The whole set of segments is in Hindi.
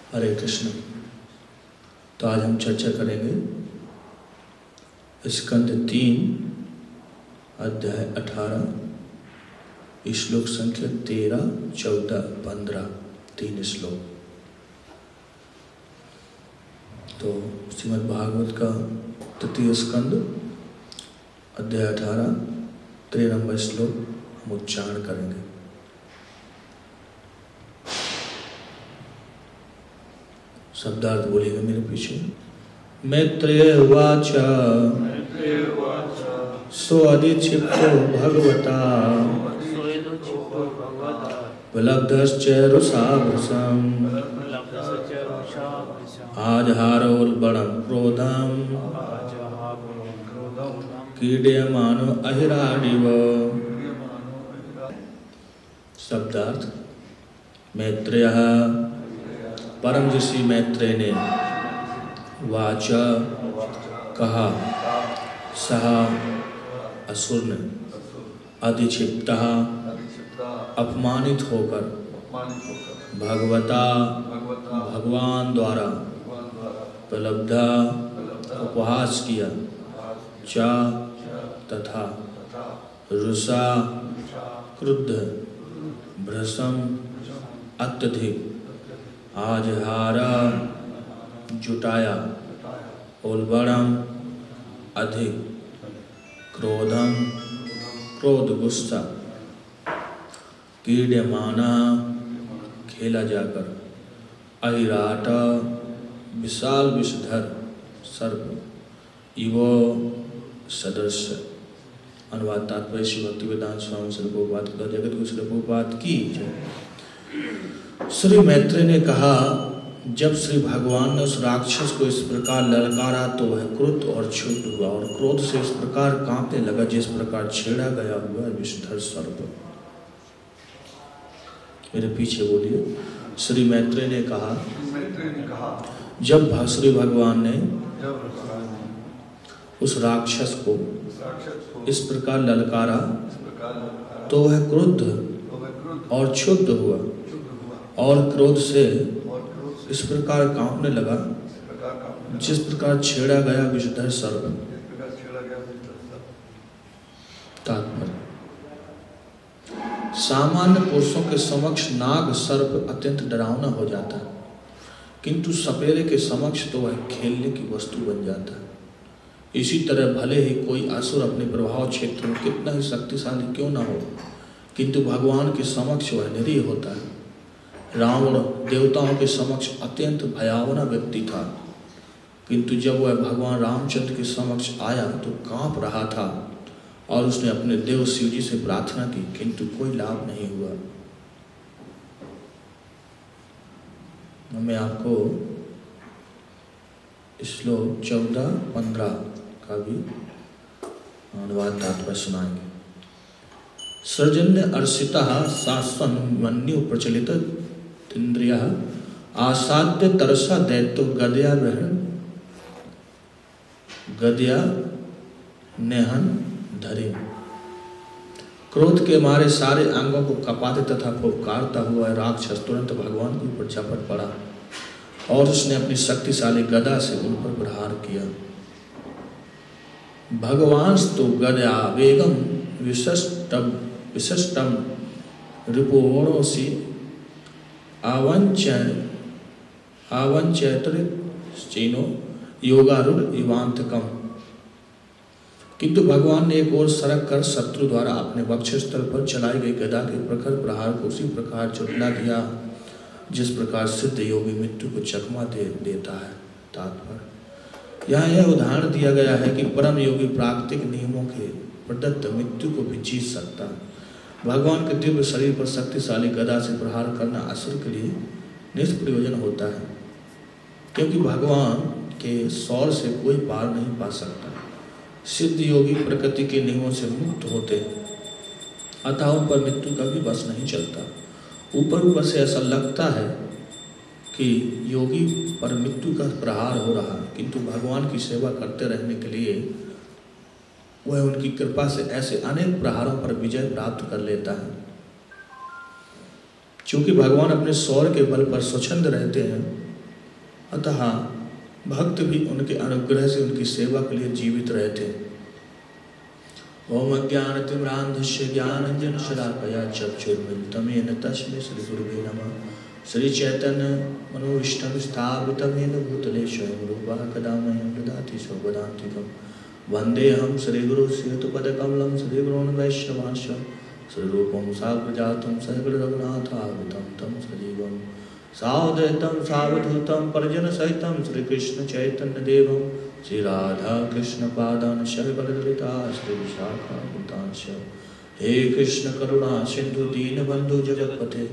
हरे कृष्ण। तो आज हम चर्चा करेंगे स्कंद 3 अध्याय 18 श्लोक संख्या 13, 14, 15 3 श्लोक। तो श्रीमद् भागवत का तृतीय स्कंद अध्याय 18 13 नंबर श्लोक हम उच्चारण करेंगे। शब्दार्थ बोलिएगा मेरे पीछे। मैत्रेय उवाच सोऽधिक्षिप्तो भगवता उपलब्धश्च रुषा भृशम् आजहारोल्बणं क्रोधं क्रीड्यमानो अहिराडिव। शब्दार्थ। मैत्रेयः परम ऋषि मैत्रेय ने वाच कहा, सह असुर ने अधिक्षिप्त अपमानित होकर भगवता भगवान द्वारा उपलब्ध उपहास किया, च तथा रुषा क्रुद्ध भृशम अत्यधिक आजहारा जुटाया उल्बणम अधिक क्रोधम क्रोध गुस्सा क्रीड्यमाना खेला जाकर अहिराट विशाल विषधर सर्प इव सदृश। अनुवाद तात्पर्य श्री भक्तिवेदांत स्वामी श्री प्रभुपाद जगत गुरु श्री प्रभुपाद की जय। श्री मैत्रेय ने कहा, जब श्री भगवान ने उस राक्षस को इस प्रकार ललकारा तो वह क्रुद्ध और क्षुब्ध हुआ और क्रोध से इस प्रकार कांपने लगा जिस प्रकार छेड़ा गया हुआ विषधर सर्प। मेरे पीछे बोलिए। श्री मैत्रेय ने कहा, जब श्री भगवान ने उस राक्षस को इस प्रकार ललकारा तो वह क्रुद्ध और क्षुब्ध हुआ और क्रोध से इस प्रकार कांपने लगा जिस प्रकार छेड़ा गया विषधर सर्प। तात्पर्य। सामान्य पुरुषों के समक्ष नाग सर्प अत्यंत डरावना हो जाता है, किंतु सपेरे के समक्ष तो वह खेलने की वस्तु बन जाता है। इसी तरह भले ही कोई असुर अपने प्रभाव क्षेत्र में कितना ही शक्तिशाली क्यों न हो, किंतु भगवान के समक्ष वह निरीह होता है। रावण देवताओं के समक्ष अत्यंत भयावना व्यक्ति था, किंतु जब वह भगवान रामचंद्र के समक्ष आया तो कांप रहा था और उसने अपने देव शिव जी से प्रार्थना की, किंतु कोई लाभ नहीं हुआ। मैं आपको श्लोक 14-15 का भी अनुवाद तात्पर्य सुनाएंगे। सृजन्य अर्षिता शाश्वन मन्यु प्रचलित इंद्रिय आसाद्य तरसा दैत्यो गदया ग्रहण गदया नेहन धरे। क्रोध के मारे सारे अंगों को कपाते तथा फुफकारता हुआ राक्षस तुरंत भगवान के ऊपर झपट पड़ा और उसने अपनी शक्तिशाली गदा से उन पर प्रहार किया। भगवान तो गदया वेगम विशिष्टम रिपोणोसी आवंचैतरिनो योगारूढ़ इवांतकम। किंतु भगवान ने एक और सरक कर शत्रु द्वारा अपने वक्षस्थल पर चलाई गई गदा के प्रखर प्रहार को उसी प्रकार झुठला दिया जिस प्रकार सिद्ध योगी मृत्यु को चकमा देता है। तात्पर्य। यहाँ यह उदाहरण दिया गया है कि परम योगी प्राकृतिक नियमों के प्रदत्त मृत्यु को भी जीत सकता है। भगवान के दिव्य शरीर पर शक्तिशाली गदा से प्रहार करना असुर के लिए निष्प्रयोजन होता है, क्योंकि भगवान के सौर से कोई पार नहीं पा सकता। सिद्ध योगी प्रकृति के नियमों से मुक्त होते हैं, अतः उन पर मृत्यु का भी बस नहीं चलता। ऊपर से ऐसा लगता है कि योगी पर मृत्यु का प्रहार हो रहा है, किंतु भगवान की सेवा करते रहने के लिए वह उनकी कृपा से ऐसे अनेक प्रहारों पर विजय प्राप्त कर लेता है। चूंकि भगवान अपने शौर्य के बल पर स्वच्छंद रहते हैं, अतः भक्त भी उनके अनुग्रह से उनकी सेवा के लिए जीवित रहते। ओम अज्ञानतिमिरान्धस्य ज्ञानाञ्जनशलाकया चक्षुरुन्मिलितं येन तस्मै श्रीगुरुवे नमः। श्री चैतन्य मनोभीष्टं स्थापितं येन भूतले स्वयं रूपः कदा मह्यं ददाति स्वपदान्तिकं। वन्देऽहं श्रीगुरुं श्रीयुतपदकमलं श्रीगुरून् वैष्णवांश्च श्रीरूपं साग्रजातं सहगणरघुनाथावतं तं सजीवं सावधूतं सावधूतं परिजनसहितं श्रीकृष्णचैतन्यदेवं श्रीराधाकृष्णपादान् सहगणललिता श्रीविशाखान्वितांश्च। हे कृष्ण करुणा सिन्धु दीनबन्धु जगत्पते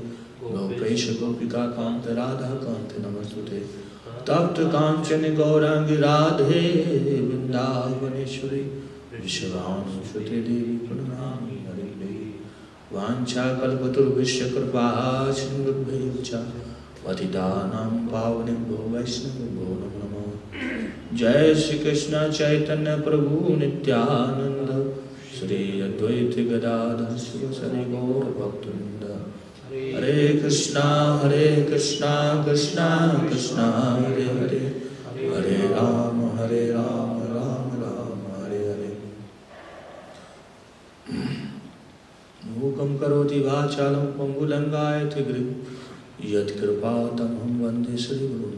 गोपेश गोपिकान्त राधाकान्त नमस्तुते। तप्त कांचन गौरांगी राधे वृंदावनेश्वरी विश्वानुसुते देवी प्रणमामि हरिप्रिये। वाञ्छाकल्पतरुभ्यश्च कृपा सिन्धुभ्यैव च पतितानां पावनेभ्यो वैष्णवेभ्यो नमो नमः। जय श्री कृष्ण चैतन्य प्रभु नित्यानंद श्री अद्वैत गदाधर शिवसरि गौर भक्तवृंद। हरे कृष्णा कृष्णा कृष्णा हरे हरे, हरे राम राम राम हरे हरे। मूकं करोति वाचालं पंगुलंगायते गिरिं यत्कृपातमहं वन्दे श्रीगुरुं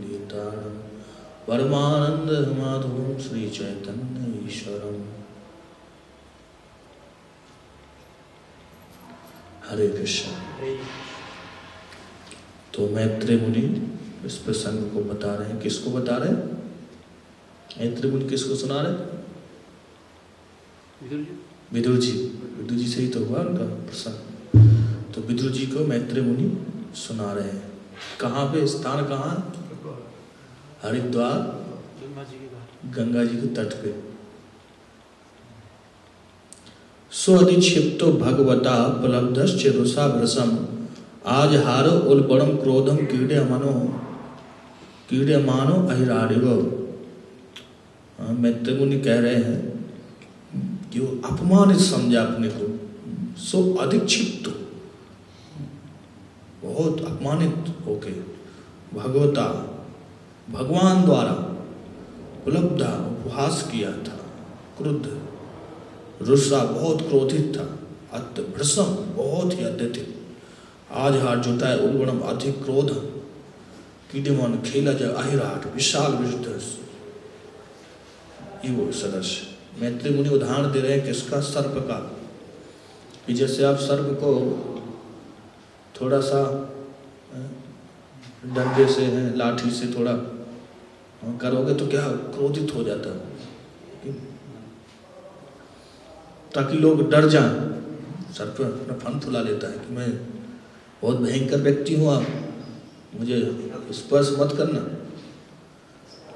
परमानंद माधवं श्री चैतन्य ईश्वरम्। हरे कृष्ण। तो मैत्रेय मुनि इस प्रसंग को बता रहे हैं। किसको बता रहे हैं? मैत्रेय मुनि किसको सुना रहे? विदुर जी। विदुर जी से ही तो हुआ उनका प्रसंग। तो विदुर जी को मैत्रेय मुनि सुना रहे हैं। कहाँ पे? स्थान कहाँ? हरिद्वार गंगा जी के तट पे। स्वधिक्षिप्तो भगवता उपलब्धश्च रुषाभृशम् आज हारो उल्बणम क्रोधम कीड़मानो अहिराडिव। मैत्रेय मुनि कह रहे हैं कि वो अपमानित समझा अपने को, सो अधिक्षिप्त, बहुत अपमानित होके भगवता भगवान द्वारा उपलब्ध उपहास किया था, क्रुद्ध, रुषा बहुत क्रोधित था, अत्य भृशम बहुत ही अत्यधिक, आज हार जुटा है, उल्बणम अधिक क्रोध, कीड़ेमान खेला जाए, अहिराट विशाल विष्ट ये वो सदस्य। मैत्रेय मुनि उदाहरण दे रहे हैं किसका? सर्प का। कि जैसे आप सर्प को थोड़ा सा डंडे से है, लाठी से थोड़ा करोगे तो क्या क्रोधित हो जाता है, ताकि लोग डर जाएं। सर्प अपना फन फुला लेता है कि मैं बहुत भयंकर व्यक्ति हूँ, आप मुझे स्पर्श मत करना।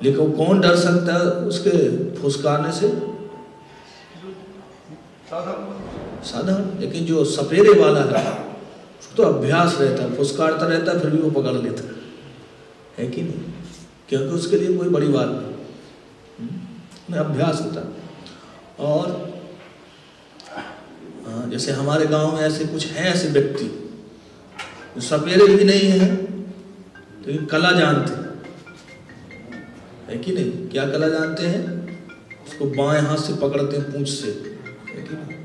लेकिन वो कौन डर सकता है उसके फुसकारने से? साधारण। लेकिन जो सपेरे वाला है उसको तो अभ्यास रहता है, फुसकारता रहता है, फिर भी वो पकड़ लेता है कि नहीं? क्योंकि उसके लिए कोई बड़ी बात नहीं, अभ्यास होता है। और जैसे हमारे गांव में ऐसे कुछ हैं ऐसे व्यक्ति जो सपेरे भी नहीं है लेकिन कला जानते है कि नहीं? क्या कला जानते हैं? उसको बाएं हाथ से पकड़ते हैं पूंछ से, है कि नहीं?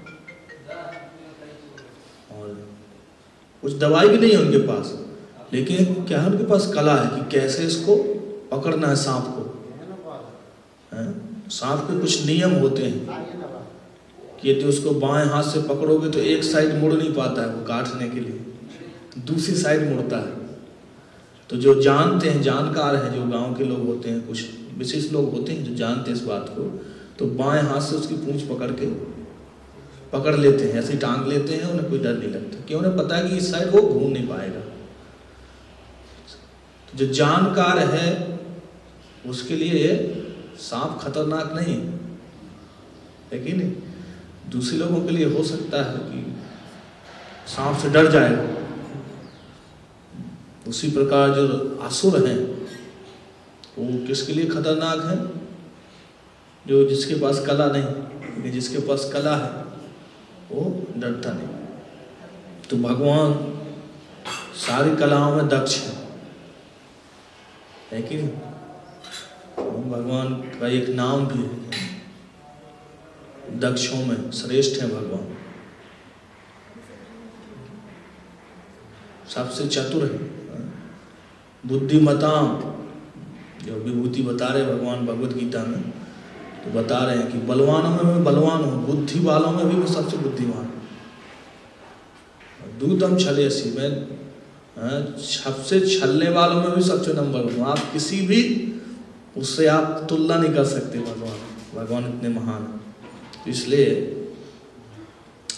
और कुछ दवाई भी नहीं है उनके पास, लेकिन क्या है उनके पास कला है कि कैसे इसको पकड़ना है सांप को। सांप के कुछ नियम होते हैं कि यदि उसको बाएं हाथ से पकड़ोगे तो एक साइड मुड़ नहीं पाता है वो काटने के लिए, दूसरी साइड मुड़ता है। तो जो जानते हैं, जानकार हैं, जो गांव के लोग होते हैं, कुछ विशेष लोग होते हैं जो जानते हैं इस बात को, तो बाएं हाथ से उसकी पूंछ पकड़ लेते हैं, ऐसे टांग लेते हैं, उन्हें कोई डर नहीं लगता, क्यों? उन्हें पता है कि इस साइड वो घूम नहीं पाएगा। तो जो जानकार है उसके लिए सांप खतरनाक नहीं है कि नहीं? दूसरे लोगों के लिए हो सकता है कि सांप से डर जाएगा। उसी प्रकार जो असुर हैं वो किसके लिए खतरनाक है? जो जिसके पास कला नहीं, लेकिन जिसके पास कला है वो डरता नहीं। तो भगवान सारी कलाओं में दक्ष है कि नहीं? भगवान का एक नाम भी है, दक्षों में श्रेष्ठ है भगवान, सबसे चतुर है। बुद्धिमताम, जो विभूति बता रहे भगवान भगवत गीता में, तो बता रहे हैं कि बलवानों में मैं बलवान हूँ, बुद्धि वालों में भी मैं सबसे बुद्धिमान हूँ। दूतम छलेसी, मैं सबसे छलने वालों में भी सबसे नंबर हूँ। आप किसी भी उससे आप तुलना नहीं कर सकते। भगवान इतने महान हैं। तो इसलिए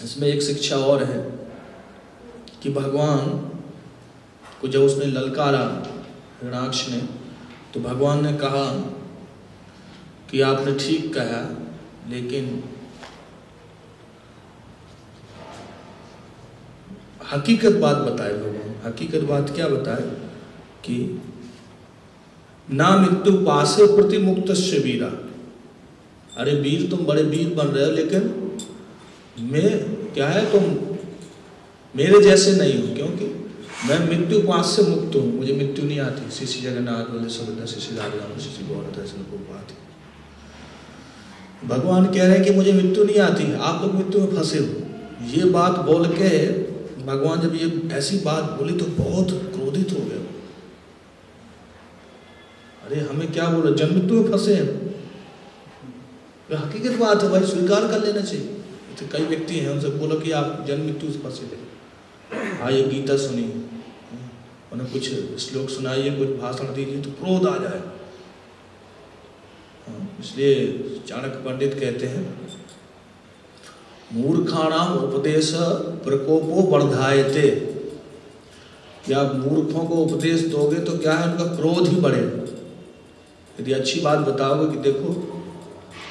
इसमें एक शिक्षा और है कि भगवान को जब उसने ललकारा हिरण्याक्ष ने, तो भगवान ने कहा कि आपने ठीक कहा, लेकिन हकीकत बात बताए भगवान। हकीकत बात क्या बताए कि ना मृत्यु पासे प्रति मुक्त से वीरा। अरे वीर, तुम बड़े वीर बन रहे हो, लेकिन मैं क्या है, तुम मेरे जैसे नहीं हो, क्योंकि मैं मृत्यु पास से मुक्त हूँ, मुझे मृत्यु नहीं आती। श्री जगन्नाथ बलदेव श्री राधा श्री बात। भगवान कह रहे हैं कि मुझे मृत्यु नहीं आती, आप लोग मृत्यु में फंसे हो। ये बात बोल के भगवान जब ये ऐसी बात बोली तो बहुत क्रोधित हो गए। अरे हमें क्या बोला, जन्म मृत्यु में फंसे हैं। हकीकत बात है भाई, स्वीकार कर लेना चाहिए। तो कई व्यक्ति हैं, उनसे बोलो कि आप जन्म मृत्यु से फंसे थे। हाँ, ये गीता सुनी, उन्हें कुछ श्लोक सुनाइए, कुछ भाषण दीजिए, तो क्रोध आ जाए। इसलिए चाणक्य पंडित कहते हैं, मूर्खाणाम उपदेश प्रकोपो वर्धायते। कि आप मूर्खों को उपदेश दोगे तो क्या है, उनका क्रोध ही बढ़ेगा। यदि अच्छी बात बताओगे कि देखो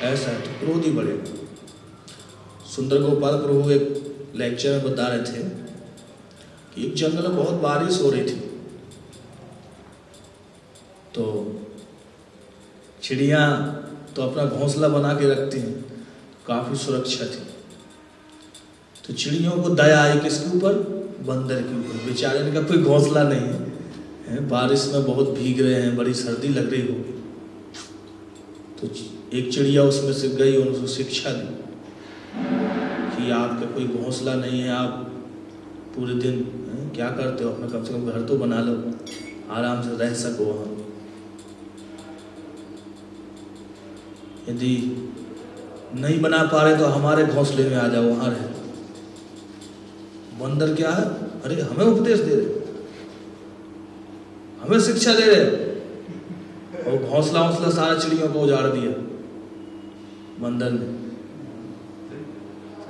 ऐसा है, तो क्रोध ही बढ़ेगा। सुंदर गोपाल प्रभु एक लेक्चर में बता रहे थे कि एक जंगल में बहुत बारिश हो रही थी, तो चिड़िया तो अपना घोंसला बना के रखती हैं, काफी सुरक्षा थी। तो चिड़ियों को दया आई किसके ऊपर, बंदर के ऊपर। बेचारे ने कहा कोई घोंसला नहीं है, बारिश में बहुत भीग रहे हैं, बड़ी सर्दी लग रही होगी। तो एक चिड़िया उसमें से गई और उसको शिक्षा दी कि आपका कोई घोंसला नहीं है, आप पूरे दिन क्या करते हो, अपना कम से कम घर तो बना लो, आराम से रह सको वहाँ। यदि नहीं बना पा रहे तो हमारे घोंसले में आ जाओ, वहाँ रहे। बंदर क्या है, अरे हमें उपदेश दे रहे, हमें शिक्षा दे रहे, और घोंसला वोंसला सारा चिड़ियों को उजाड़ दिया बंदर ने।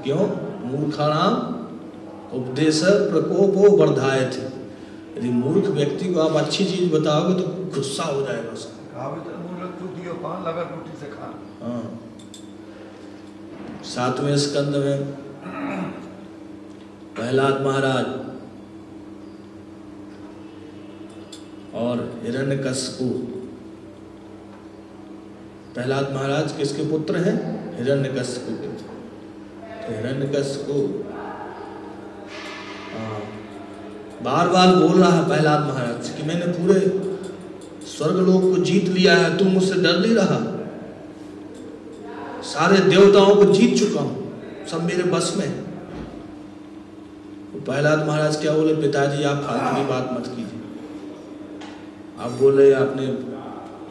क्यों, मूर्खाणाम उपदेश प्रकोपो वर्धायते। यदि मूर्ख व्यक्ति को आप अच्छी चीज बताओगे तो गुस्सा हो जाएगा उसका। हाँ, 7वें स्कंद में प्रहलाद महाराज और हिरण्यकशिपु। प्रहलाद महाराज किसके पुत्र हैं, हिरण्यकशिपु के। तो हिरण्यकशिपु बार बार बोल रहा है प्रहलाद महाराज कि मैंने पूरे स्वर्गलोक को जीत लिया है, तुम मुझसे डर नहीं रहा, सारे देवताओं को जीत चुका हूं, सब मेरे बस में। तो प्रहलाद महाराज क्या बोले, पिताजी आप फालतू की बात मत कीजिए। आप बोले आपने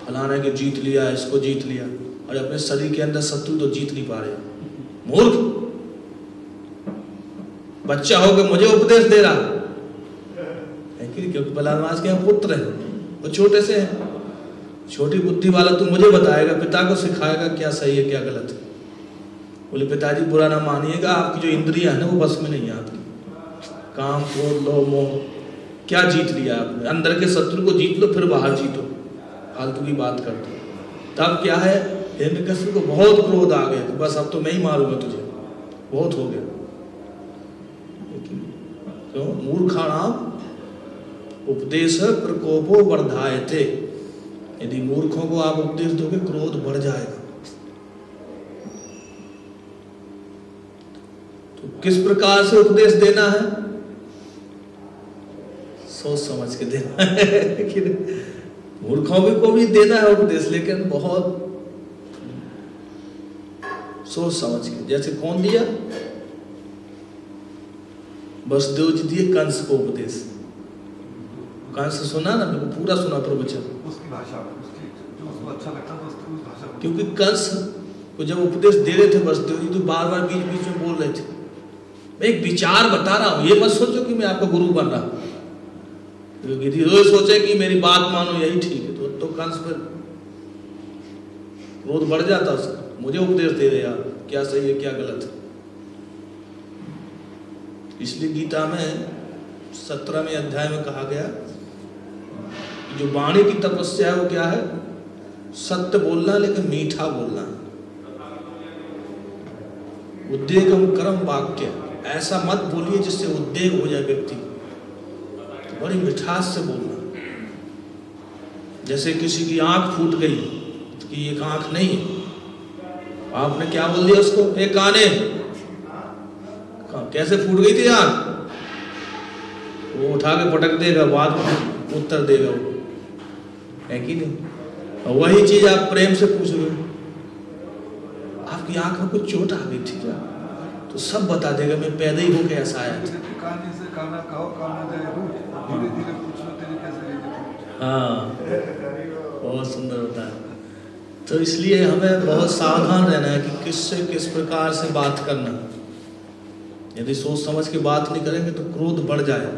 फलाने के जीत लिया, इसको जीत लिया, और अपने शरीर के अंदर शत्रु तो जीत नहीं पा रहे। मूर्ख बच्चा होकर मुझे उपदेश दे रहा है, क्योंकि प्रहलाद महाराज के पुत्र है, वो छोटे से है, छोटी बुद्धि वाला तो मुझे बताएगा, पिता को सिखाएगा क्या सही है क्या गलत है। बोले पिताजी बुरा ना मानिएगा, आपकी जो इंद्रियां है ना वो बस में नहीं है आपकी। काम, क्रोध, लोभ, मोह क्या जीत लिया आपने, अंदर के शत्रु को जीत लो फिर बाहर जीतो, फालतू की बात करते। तब क्या है, हिरण्यकशिपु को बहुत क्रोध आ गया, बस अब तो मैं ही मारूंगा तुझे, बहुत हो गया। क्यों, मूर्खाणाम उपदेश प्रकोपो वर्धायते। यदि मूर्खों को आप उपदेश दोगे क्रोध बढ़ जाएगा। तो किस प्रकार से उपदेश देना है, सोच समझ के देना है। मूर्खों को भी देना है उपदेश, लेकिन बहुत सोच समझ के। जैसे कौन दिया? वसुदेव जी दिए कंस को उपदेश। कंस सुना ना, मेरे को पूरा सुना प्रवचन, उसकी भाषा, उसकी जो उसको अच्छा लगता था उसकी उस भाषा। क्योंकि कंस को जब उपदेश दे रहे थे वसुदेव जी, तो बार बार बीच बीच में बोल रहे थे, मैं एक विचार बता रहा हूं, ये मत सोचो कि मैं आपका गुरु बन रहा हूं, क्योंकि रोज सोचे कि मेरी बात मानो यही ठीक है। तो कंस पर क्रोध बढ़ जाता उसका, मुझे उपदेश दे रहे यार, क्या सही है क्या गलत है। इसलिए गीता में 17वें अध्याय में कहा गया कि जो वाणी की तपस्या है वो क्या है? सत्य बोलना, लेकिन मीठा बोलना। उद्वेगम कर्म वाक्य, ऐसा मत बोलिए जिससे उद्वेग हो जाए व्यक्ति, तो बड़ी मिठास से बोलना। जैसे किसी की आंख फूट गई कि एक आंख नहीं है, आपने क्या बोल दिया उसको? एक काने। कैसे फूट गई थी आंख? वो उठा के पटक देगा, बाद में उत्तर देगा वो, है कि नहीं? और वही चीज आप प्रेम से पूछोगे, आपकी आंख में कुछ चोट आ गई थी क्या? तो सब बता देगा, मैं पैदा ही होके ऐसा आया था। काने से काना कहो, काना जाए रूठ, धीरे धीरे पूछ लो तेरे कैसे लेके। हाँ, बहुत सुंदर होता है। तो इसलिए हमें बहुत सावधान रहना है कि किससे किस प्रकार से बात करना। यदि सोच समझ के बात नहीं करेंगे तो क्रोध बढ़ जाए।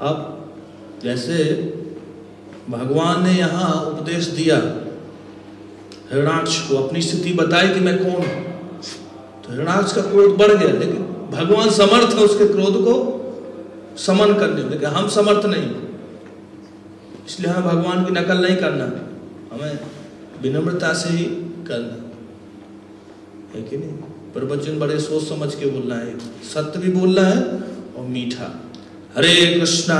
अब जैसे भगवान ने यहाँ उपदेश दिया, हिरण्याक्ष को अपनी स्थिति बताई कि मैं कौन हूं, तो हिरण्याक्ष का क्रोध बढ़ गया, लेकिन भगवान समर्थ है उसके क्रोध को समन करने में, लेकिन हम समर्थ नहीं। इसलिए हमें भगवान की नकल नहीं करना, हमें विनम्रता से ही करना है कि नहीं। प्रवचन बड़े सोच समझ के बोलना है, सत्य भी बोलना है और मीठा। हरे कृष्णा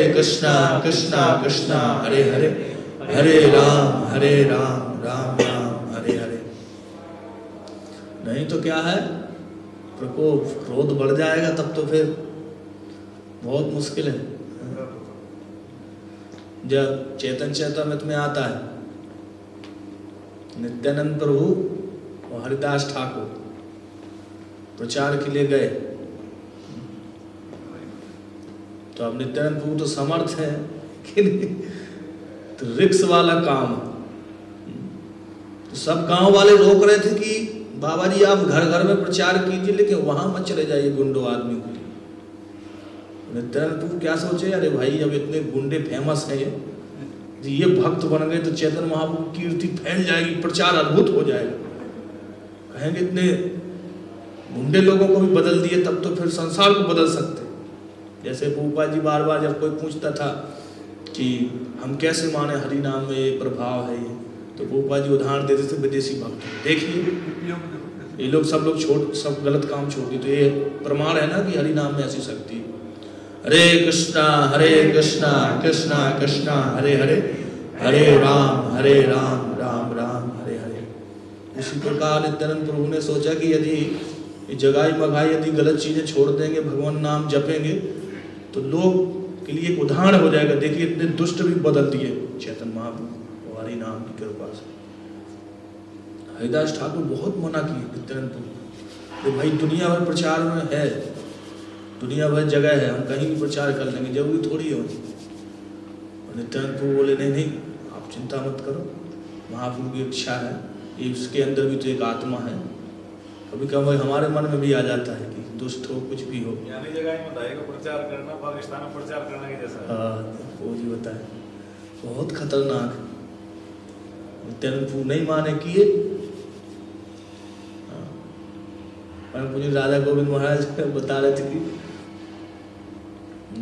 कृष्णा कृष्णा हरे हरे, हरे राम राम राम हरे हरे। नहीं तो क्या है, प्रकोप, क्रोध बढ़ जाएगा, तब तो फिर बहुत मुश्किल है। जब चैतन्य चैतामृत में आता है, नित्यानंद प्रभु और हरिदास ठाकुर प्रचार के लिए गए, तो अब नित्यानंद प्रभु तो समर्थ है कि नहीं, तो रिक्स वाला काम। तो सब गांव वाले रोक रहे थे कि बाबा जी आप घर घर में प्रचार कीजिए, लेकिन वहां मत चले जाइए गुंडों आदमी को। नित्यानंद प्रभु क्या सोचे, अरे भाई अब इतने गुंडे फेमस हैं, ये भक्त बन गए तो चैतन्य महाप्रभु की कीर्ति फैल जाएगी, प्रचार अद्भुत हो जाएगा। कहेंगे इतने गुंडे लोगों को भी बदल दिए, तब तो फिर संसार को बदल सकते। जैसे प्रभुपाद जी बार बार जब कोई पूछता था कि हम कैसे माने हरि नाम में ये प्रभाव है, ये तो प्रभुपाद जी उदाहरण देते थे विदेशी भक्त। देखिए ये लोग सब गलत काम छोड़ दिए, तो ये प्रमाण है ना कि हरि नाम में ऐसी शक्ति है। हरे कृष्णा कृष्णा कृष्णा हरे हरे, हरे राम राम राम हरे हरे। इसी प्रकार नित्यानंद प्रभु ने सोचा कि यदि जगाई मगाई यदि गलत चीजें छोड़ देंगे, भगवान नाम जपेंगे, तो लोग के लिए एक उदाहरण हो जाएगा। देखिए इतने दुष्ट भी बदल दिए चैतन्य महाप्रभु और हरि नाम की कृपा से। हरिदास ठाकुर बहुत मना किए नित्यानंद प्रभु, तो भाई दुनिया भर प्रचार में है, दुनिया भर जगह है, हम कहीं भी प्रचार कर लेंगे, जरूरी थोड़ी है। और नित्यानंद प्रभु बोले नहीं आप चिंता मत करो, महाप्रभु की इच्छा है, इसके अंदर भी तो एक आत्मा है। कभी कभी हमारे मन में भी आ जाता है कि दुष्ट हो कुछ भी हो, यानी जगह में बताएगा प्रचार करना, पाकिस्तान में प्रचार करना के जैसा। वो जी बताए, बहुत खतरनाक। नित्यानंद प्रभु नहीं माने किए। मुझे राधा गोविंद महाराज बता रहे थे कि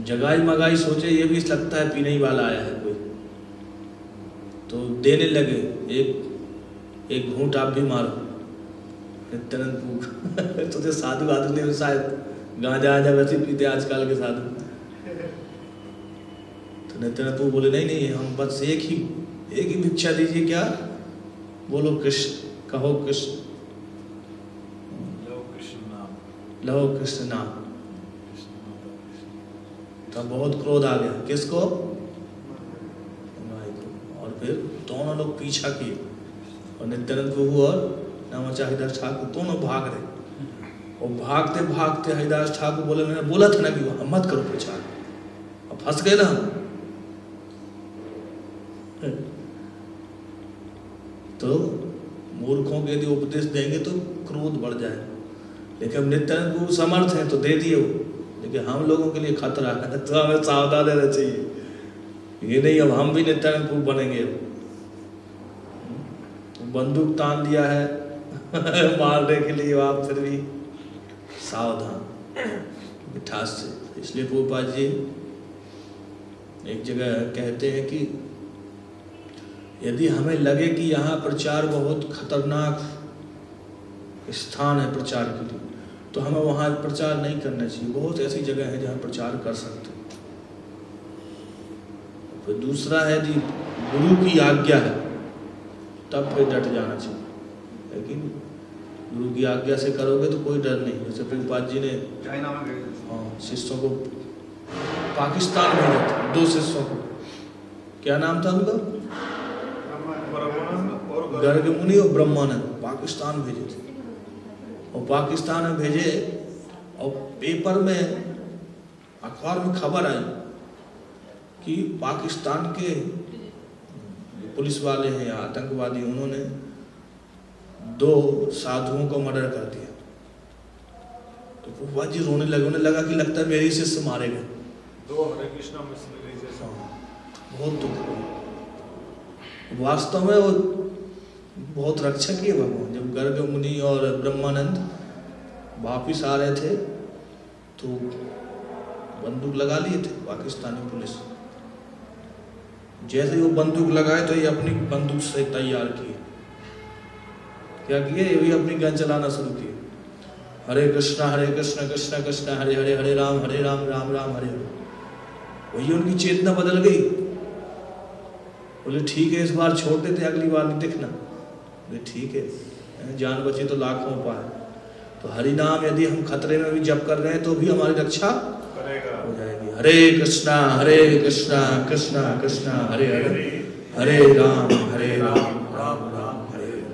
जगाई मगाई सोचे ये भी लगता है पीने ही वाला आया है कोई, तो देने लगे एक घूंट आप भी मारो। नित्यानंद प्रभु तो साधु आदमी शायद गांजा आजा वैसे पीते आजकल के साधु। तो नित्यानंद प्रभु बोले नहीं हम बस एक ही भिक्षा दीजिए, क्या बोलो कृष्ण, कहो कृष्ण, लो कृष्ण नाम। तो बहुत क्रोध आ गया, किसको? फिर दोनों लोग पीछा किए और नित्यानंद प्रभु और नामाचार्य हरिदास ठाकुर दोनों भाग रहे। और भागते भागते हरिदास ठाकुर बोले, मैंने बोला था ना कि वहां मत करो प्रचार, अब फंस गए ना हम। तो मूर्खों के यदि उपदेश देंगे तो क्रोध बढ़ जाए, लेकिन अब नित्यानंद प्रभु समर्थ हैं तो दे दिए वो, लेकिन हम लोगों के लिए खतरा है, तो हमें सावधान रहना चाहिए। ये नहीं अब हम भी नित्यानंद प्रभु बनेंगे, बंदूक तान दिया है मारने के लिए, आप फिर भी सावधान मिठास से। इसलिए प्रभुपाद जी एक जगह कहते हैं कि यदि हमें लगे कि यहाँ प्रचार बहुत खतरनाक स्थान है प्रचार के लिए, तो हमें वहाँ प्रचार नहीं करना चाहिए। बहुत ऐसी जगह है जहाँ प्रचार कर सकते हैं। फिर दूसरा है जी, गुरु की आज्ञा है तब फिर डट जाना चाहिए, लेकिन गुरु की आज्ञा से करोगे तो कोई डर नहीं। जैसे प्रभुपाद जी ने चाइना में गए, हाँ, शिष्यों को पाकिस्तान भेजा था, 2 शिष्यों को, क्या नाम था उनका, गर्ग मुनि और ब्रह्मानंद, पाकिस्तान भेजे थे। और पाकिस्तान में भेजे और पेपर में, अखबार में खबर आई कि पाकिस्तान के पुलिस वाले हैं या आतंकवादी, उन्होंने 2 साधुओं को मर्डर कर दिया। तो प्रभुपाद जी रोने लगे, उन्हें लगा कि लगता है मेरे शिष्य मारे गए। 2 हरे कृष्णा मिशनरी से बहुत दुख हुआ। वास्तव में वो बहुत रक्षक ही है भगवान। जब गर्ग मुनि और ब्रह्मानंद वापिस आ रहे थे तो बंदूक लगा लिए थे पाकिस्तानी पुलिस। जैसे ही वो बंदूक लगाए तो ये अपनी बंदूक से तैयार किए, क्या किए, ये भी अपनी गन चलाना शुरू किए। हरे कृष्णा कृष्ण कृष्ण हरे हरे, हरे राम राम राम हरे हरे। वही उनकी चेतना बदल गई। बोले ठीक है, इस बार छोड़ देते, अगली बार नहीं दिखना। बोले ठीक है, जान बचे तो लाखों पाए। तो हरि नाम यदि हम खतरे में भी जप कर रहे हैं तो भी हमारी रक्षा हो जाएगी। हरे कृष्णा कृष्ण कृष्ण हरे हरे, हरे राम राम राम हरे हरे।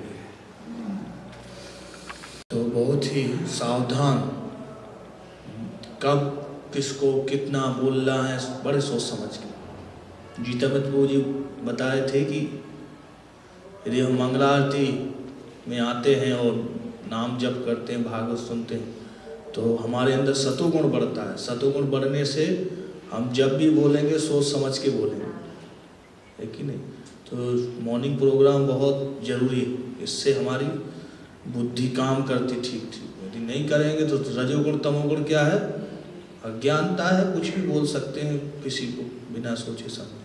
तो बहुत ही सावधान, कब किसको कितना बोलना है, बड़े सोच समझ के। गीतामृत प्रभु जी बताए थे कि यदि हम मंगला आरती में आते हैं और नाम जप करते हैं, भागवत सुनते हैं, तो हमारे अंदर सतोगुण बढ़ता है। सतोगुण बढ़ने से हम जब भी बोलेंगे सोच समझ के बोलेंगे, है कि नहीं। तो मॉर्निंग प्रोग्राम बहुत ज़रूरी है, इससे हमारी बुद्धि काम करती ठीक ठीक। यदि नहीं करेंगे तो रजोगुण तमोगुण क्या है, अज्ञानता है, कुछ भी बोल सकते हैं किसी को बिना सोचे समझे।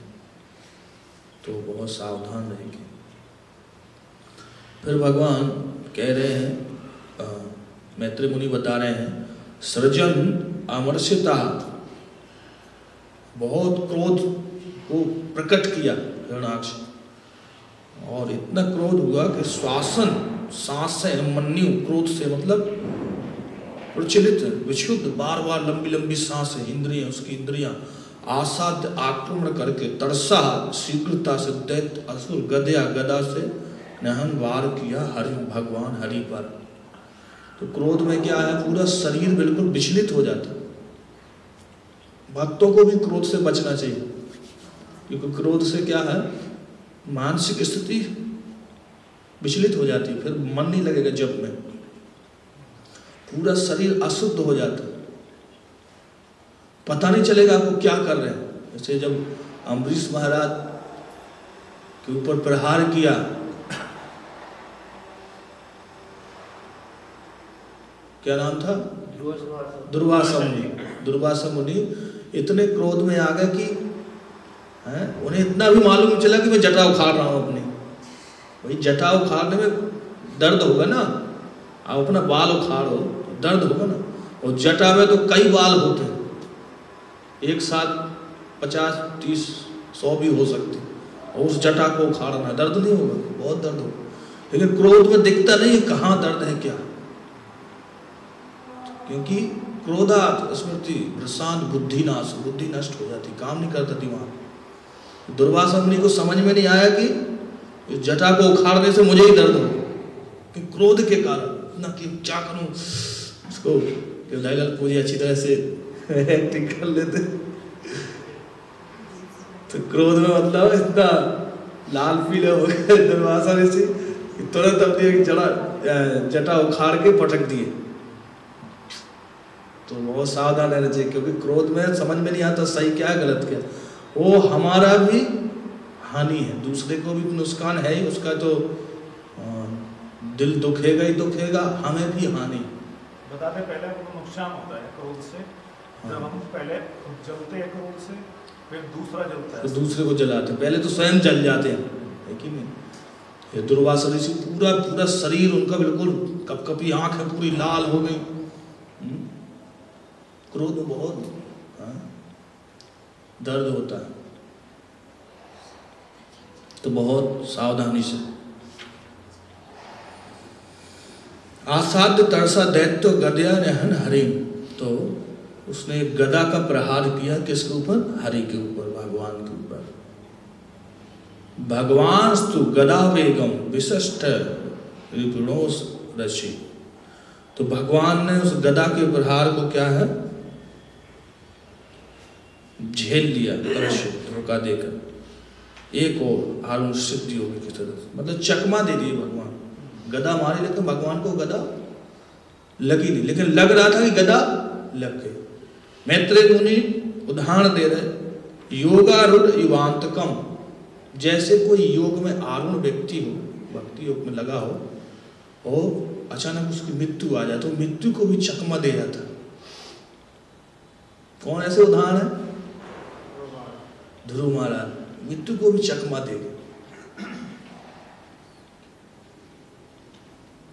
तो बहुत सावधान रहेंगे। फिर भगवान कह रहे हैं, मैत्री मुनि बता रहे हैं, सृजन अमर्षिता, बहुत क्रोध को प्रकट किया हिरण्याक्ष, और इतना क्रोध हुआ कि श्वासन, सांस से मन्यु, क्रोध से मतलब प्रचलित विक्षुब्ध, बार बार लंबी लंबी सांसें, इंद्रियां, उसकी इंद्रियां आसाध्य आक्रमण करके तरसा शीघ्रता से दैत्य असुर गदा से नहन वार किया हरि भगवान हरि पर। तो क्रोध में क्या है, पूरा शरीर बिल्कुल विचलित हो जाता है। भक्तों को भी क्रोध से बचना चाहिए, क्योंकि क्रोध से क्या है, मानसिक स्थिति विचलित हो जाती है, फिर मन नहीं लगेगा जप में, पूरा शरीर अशुद्ध हो जाता है, पता नहीं चलेगा आपको क्या कर रहे हैं। जैसे जब अम्बरीश महाराज के ऊपर प्रहार किया, क्या नाम था, दुर्वासा मुनि। दुर्वासा मुनि इतने क्रोध में आ गए कि उन्हें इतना भी मालूम नहीं चला कि मैं जटा उखाड़ रहा हूं अपनी। भाई जटा उखाड़ने में दर्द होगा ना, आप अपना बाल उखाड़ो दर्द होगा ना, और जटा में तो कई बाल होते हैं, एक साथ 50, 30, 100 भी हो सकते, और उस जटा को उखाड़ना दर्द नहीं होगा, बहुत दर्द होगा। लेकिन क्रोध में दिखता नहीं है कहाँ दर्द है क्या, क्योंकि क्रोधात स्मृति प्रशांत बुद्धि नाश, बुद्धि नष्ट हो जाती, काम नहीं करता दिमाग। दुर्वासा मुनि को समझ में नहीं आया कि इस जटा को उखाड़ने से मुझे ही दर्द हो, कि क्रोध के कारण ना, कि क्या करूं इसको। दयालाल पूरी अच्छी तरह से एक्टिंग कर लेते, तो क्रोध में मतलब इतना लाल पीले हो गए दुर्वासा ऋषि, तुरंत अपनी जटा उखाड़ के पटक दिए। तो बहुत सावधान रहना चाहिए, क्योंकि क्रोध में समझ में नहीं आता सही क्या है गलत क्या। वो हमारा भी हानि है, दूसरे को भी नुकसान है ही, उसका तो दिल दुखेगा ही दुखेगा, हमें भी हानि। बताते पहले हमको नुकसान होता है क्रोध से, जब हम पहले जलते हैं क्रोध से, फिर दूसरा जलता है, तो दूसरे को जलाते, पहले तो स्वयं जल जाते हैं, है कि नहीं। ये दुर्वासा ऋषि पूरा शरीर उनका बिल्कुल कपकपी, आंखें पूरी लाल हो गई, क्रोध में बहुत दर्द होता है। तो बहुत सावधानी से। आसाध्य तरसा दैत्य गदया रहन हरि, तो उसने गदा का प्रहार किया किसके ऊपर? हरि के ऊपर, भगवान के ऊपर। भगवान स्तु गदा वेगम विशिष्ट रिपुणोस रचि, तो भगवान ने उस गदा के प्रहार को क्या है, झेल लिया, धोखा देकर। एक और आरुण सिद्धि होगी किस तरह, मतलब चकमा दे दिए भगवान। गदा मारी, लेकिन भगवान को गदा लगी नहीं, लेकिन लग रहा था कि गदा लग गई। मैत्रेय मुनि उदाहरण दे रहे, योगारूढ़ युवांतकम, जैसे कोई योग में आरूढ़ व्यक्ति हो, भक्ति योग में लगा हो, और अचानक उसकी मृत्यु आ जाए तो मृत्यु को भी चकमा दे जाता। कौन ऐसे उदाहरण है? ध्रुव महाराज, मृत्यु को भी चकमा दे गए।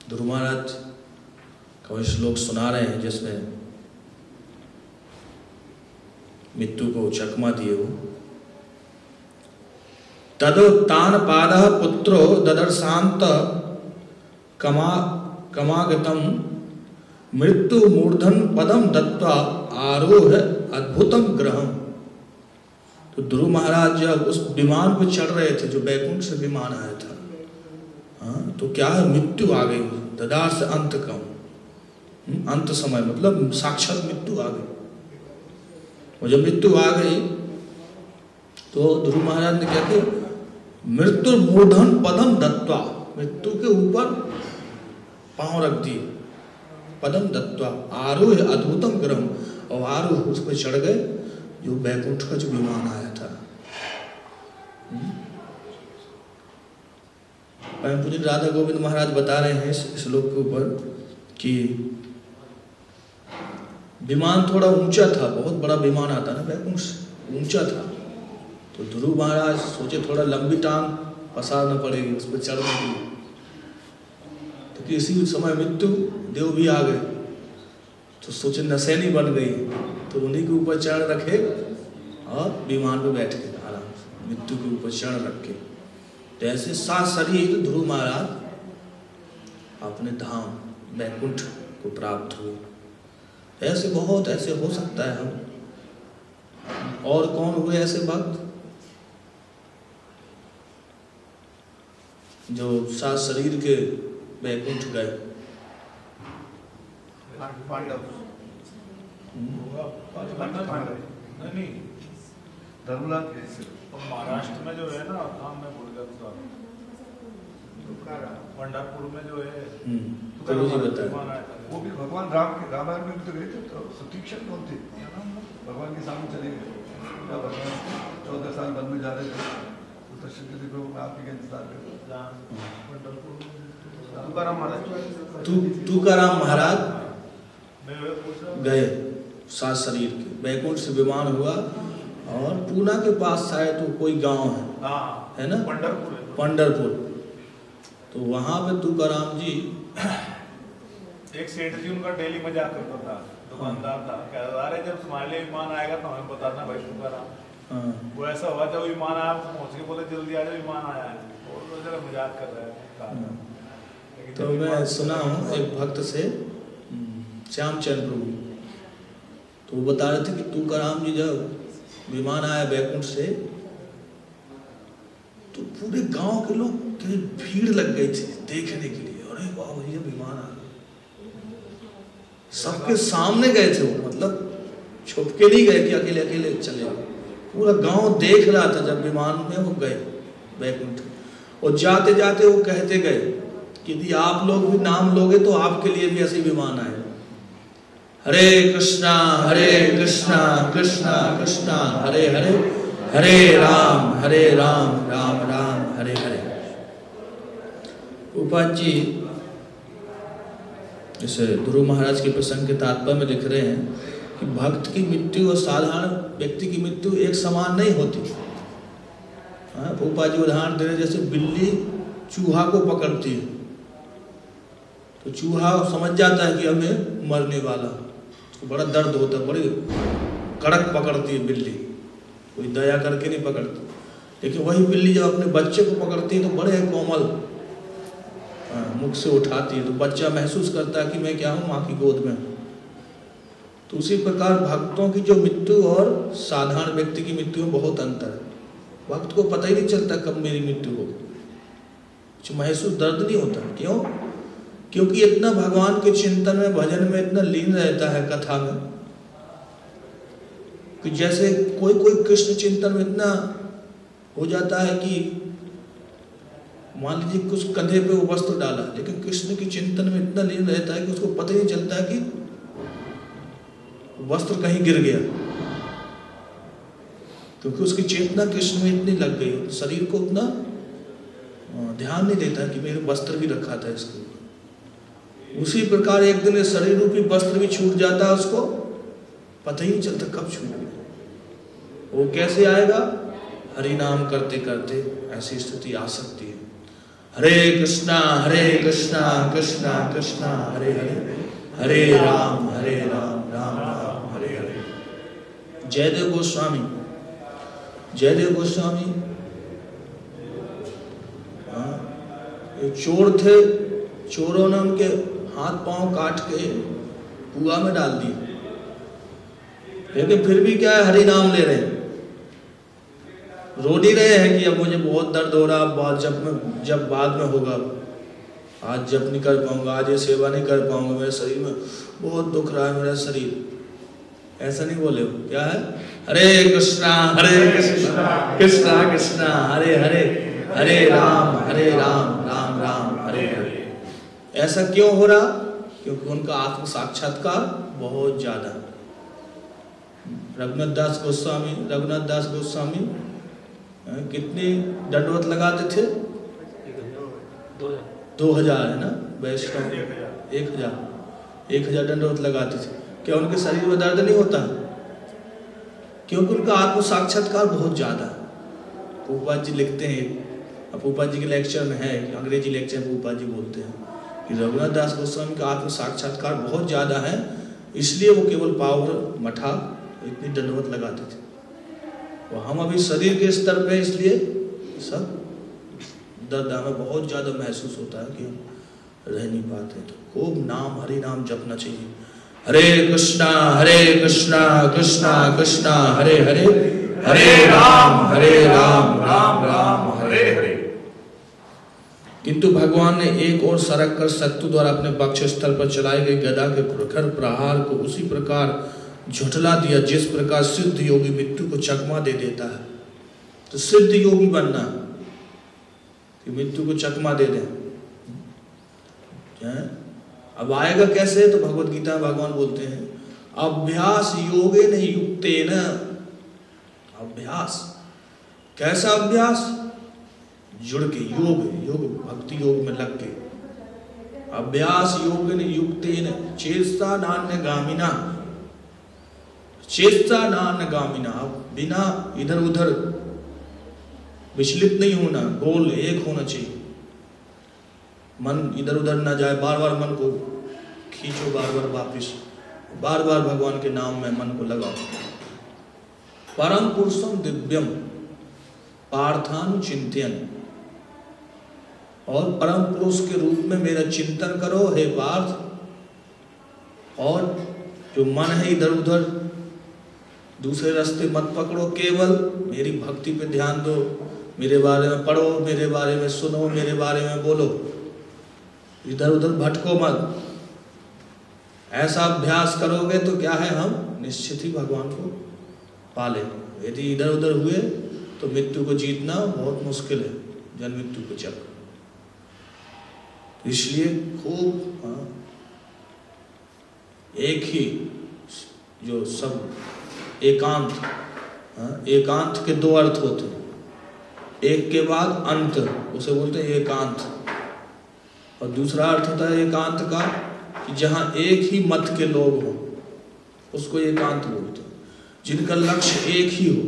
ध्रुव महाराज का श्लोक सुना रहे हैं जिसमें मृत्यु को चकमा दिए हो। तदोत्तान पादः पुत्रो ददर्शांत कमागतम मृत्यु मूर्धन पदम दत्वा आरोह अद्भुतम ग्रहम। तो ध्रुव महाराज जब उस विमान पर चढ़ रहे थे, जो बैकुंठ से विमान आया था, तो क्या है, मृत्यु आ गई। ददार से अंत कम, अंत समय मतलब साक्षात मृत्यु आ गई। और जब मृत्यु आ गई तो ध्रुव महाराज ने क्या किया, मृत्यु मूर्धन पदम दत्वा, मृत्यु के ऊपर पांव रख दिए, पदम दत्वा आरोह अद्भुतम ग्रहम, और आरोह उस पर चढ़ गए जो बैकुंठ का जो विमान आया था। परम पूज्य राधा गोविंद महाराज बता रहे हैं इस श्लोक के ऊपर कि विमान थोड़ा ऊंचा था, बहुत बड़ा विमान आता ना बैकुंठ से, ऊंचा था। तो ध्रुव महाराज सोचे थोड़ा लंबी टांग पसारना पड़ेगी उस पर चढ़ने के लिए, तो किसी समय मृत्यु देव भी आ गए, तो सोचे नसैनी बन गई, तो उन्हीं के ऊपर चढ़ रखे और विमान पे बैठ के आराम से मृत्यु के ऊपर चढ़ रखे। तो ऐसे सात शरीर ध्रुव महाराज अपने धाम बैकुंठ को प्राप्त हुए। ऐसे बहुत ऐसे हो सकता है हम। और कौन हुए ऐसे भक्त जो सात शरीर के बैकुंठ गए? पांडव नहीं, धर्मलाल महाराष्ट्र में जो है ना, नाम में भूल गया उसका, पंढरपुर में जो है, वो भी भगवान राम के रामायण में भी तो गए थे। तो सुतीक्षण कौन थे? भगवान के सामने चले गए, भगवान 14 साल वन में जा रहे थे, तो दर्शन के लिए आप ही का इंतजार कर। तुकाराम महाराज गए सात शरीर के, बैकुंठ से विमान हुआ और पूना के पास शायद तो कोई गांव है ना, पंढरपुर। तो वहां पे तुकाराम जी, एक सेठ जी उनका डेली मजाक करता था, दुकानदार था, कहता अरे जब तुम्हारे लिए विमान आएगा तो हमें बताना भाई तुकाराम। वो ऐसा हुआ जब विमान आया तो पहुंच के बोले जल्दी आ जाओ विमान आया है, और जरा मजाक कर रहा है। तो मैं सुना हूँ एक भक्त से, श्यामचंद्र प्रभु, तो वो बता रहे थे कि तुकाराम जी जब विमान आया बैकुंठ से तो पूरे गांव के लोग की भीड़ लग गई थी देखने के लिए। अरे वाह भैया विमान आ गया, सबके सामने गए थे वो, मतलब छुप के नहीं गए कि अकेले अकेले चले गए, पूरा गांव देख रहा था जब विमान में वो गए बैकुंठ। और जाते जाते वो कहते गए कि यदि आप लोग भी नाम लोगे तो आपके लिए भी ऐसे विमान आए। हरे कृष्णा कृष्णा कृष्णा हरे हरे, हरे राम राम राम हरे हरे। उपाध्याय जी जैसे ध्रुव महाराज के प्रसंग के तात्पर्य में लिख रहे हैं कि भक्त की मृत्यु और साधारण व्यक्ति की मृत्यु एक समान नहीं होती। उपाध्याय जी उदाहरण दे रहे, जैसे बिल्ली चूहा को पकड़ती है तो चूहा समझ जाता है कि हमें मरने वाला, तो बड़ा दर्द होता है, बड़ी कड़क पकड़ती है बिल्ली, कोई दया करके नहीं पकड़ती। लेकिन वही बिल्ली जब अपने बच्चे को पकड़ती है तो बड़े कोमल मुख से उठाती है, तो बच्चा महसूस करता है कि मैं क्या हूँ, माँ की गोद में। तो उसी प्रकार भक्तों की जो मृत्यु और साधारण व्यक्ति की मृत्यु में बहुत अंतर है। भक्त को पता ही नहीं चलता कब मेरी मृत्यु होगी, कुछ महसूस दर्द नहीं होता। क्यों? क्योंकि इतना भगवान के चिंतन में भजन में इतना लीन रहता है कथा में कि जैसे कोई कृष्ण चिंतन में इतना हो जाता है कि मान लीजिए कुछ कंधे पे वो वस्त्र डाला, लेकिन कृष्ण के चिंतन में इतना लीन रहता है कि उसको पता ही नहीं चलता है कि वस्त्र कहीं गिर गया, क्योंकि उसकी चेतना कृष्ण में इतनी लग गई, शरीर को उतना ध्यान नहीं देता कि मेरे वस्त्र भी रखा था इसके ऊपर। उसी प्रकार एक दिन शरीर रूपी वस्त्र भी छूट जाता है, उसको पता ही नहीं चलता कब छूट गया। वो कैसे आएगा? हरि नाम करते करते ऐसी स्थिति आ सकती है। हरे कृष्णा कृष्णा कृष्णा हरे हरे, हरे राम राम राम हरे हरे। जयदेव गोस्वामी ये चोर थे, चोरों ने उनके हाथ पांव काट के कुआं में डाल दिए, लेकिन फिर भी क्या है, हरि नाम ले रहे हैं, रो नहीं रहे हैं कि अब मुझे बहुत दर्द हो रहा, जब बाद में होगा, आज जब नहीं कर पाऊंगा, आज ये सेवा नहीं कर पाऊंगा, मेरे शरीर में बहुत दुख रहा है मेरा शरीर, ऐसा नहीं बोले। क्या है? हरे कृष्णा कृष्णा कृष्णा हरे हरे, हरे राम राम राम हरे हरे। ऐसा क्यों हो रहा? क्योंकि उनका आत्म साक्षात्कार बहुत ज्यादा। रघुनाथ दास गोस्वामी कितनी दंडवत लगाते थे? 2000 है ना, वैष्णव 1000 दंडवत लगाते थे। क्या उनके शरीर में दर्द नहीं होता? क्योंकि उनका आत्म साक्षात्कार बहुत ज्यादा। भूपा जी लिखते हैं, अब भूपा जी के लेक्चर में है, अंग्रेजी लेक्चर में भूपा जी बोलते हैं कि रघुनाथ दास गोस्वामी का आत्म साक्षात्कार बहुत ज्यादा है, इसलिए वो केवल पावर मठा इतनी दंडवत लगाते थे। तो हम अभी शरीर के स्तर पे, इसलिए सब दर्द हमें बहुत ज्यादा महसूस होता है कि हम रह नहीं पाते। तो खूब नाम, हरि नाम जपना चाहिए। हरे कृष्णा कृष्णा कृष्णा हरे हरे, हरे राम राम राम हरे हरे। किंतु भगवान ने एक और सरक कर शत्रु द्वारा अपने वक्षस्थल पर चलाए गए गदा के प्रखर प्रहार को उसी प्रकार झुठला दिया जिस प्रकार सिद्ध योगी मृत्यु को चकमा दे देता है। तो सिद्ध योगी बनना कि मृत्यु को चकमा दे दे। अब आएगा कैसे? तो भगवत गीता में भगवान बोलते हैं, अभ्यास योगेन युक्तेन। अभ्यास कैसा अभ्यास? जुड़ के, योग भक्ति योग में लग के। अभ्यास योगेन युक्तेन चेष्टा नान्यगामिना, बिना इधर उधर विचलित नहीं होना, गोल एक होना चाहिए, मन इधर उधर ना जाए, बार बार मन को खींचो, बार बार वापिस, बार बार भगवान के नाम में मन को लगाओ। परम पुरुषम दिव्यम पार्थानुचिंतन, और परम पुरुष के रूप में मेरा चिंतन करो हे पार्थ, और जो मन है इधर उधर दूसरे रास्ते मत पकड़ो, केवल मेरी भक्ति पे ध्यान दो, मेरे बारे में पढ़ो, मेरे बारे में सुनो, मेरे बारे में बोलो, इधर उधर भटको मत। ऐसा अभ्यास करोगे तो क्या है, हम निश्चित ही भगवान को पाले। यदि इधर उधर हुए तो मृत्यु को जीतना बहुत मुश्किल है, जन्म मृत्यु को चक्र। इसलिए खूब एक ही जो सब एकांत, एकांत के दो अर्थ होते हैं, एक के बाद अंत, उसे बोलते हैं एकांत, और दूसरा अर्थ होता है एकांत का कि जहाँ एक ही मत के लोग हों, उसको एकांत बोलते हैं। जिनका लक्ष्य एक ही हो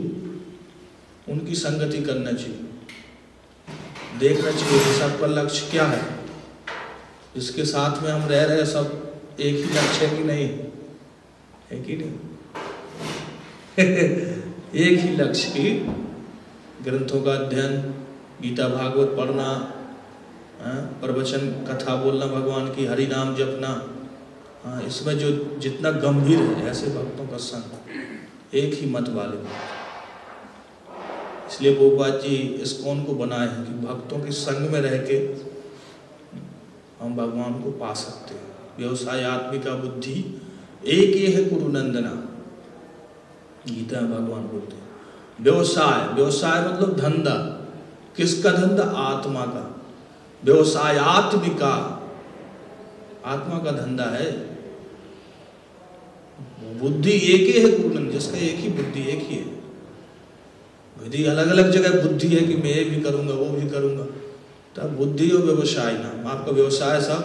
उनकी संगति करना चाहिए, देखना चाहिए कि सबका लक्ष्य क्या है, जिसके साथ में हम रह रहे हैं सब एक ही लक्ष्य है कि नहीं, है कि नहीं एक ही लक्ष्य की ग्रंथों का अध्ययन, गीता भागवत पढ़ना, प्रवचन कथा बोलना भगवान की, हरि नाम जपना, इसमें जो जितना गंभीर है ऐसे भक्तों का संग, एक ही मत वाले। इसलिए प्रभुपाद जी इस्कॉन को बनाए हैं कि भक्तों के संग में रह के हम भगवान को पा सकते हैं। व्यवसाय आत्मिका बुद्धि एक ही है कुरु नंदना, गीता में भगवान बोलते हैं। व्यवसाय, व्यवसाय मतलब धंधा, किसका धंधा, आत्मा का। व्यवसाय आत्मिका, आत्मा का धंधा है। बुद्धि एक ही है कुरु नंदन, जिसका एक ही बुद्धि एक ही है। यदि अलग अलग जगह बुद्धि है कि मैं ये भी करूंगा वो भी करूंगा, तब बुद्धि और व्यवसाय नाम, आपका व्यवसाय सब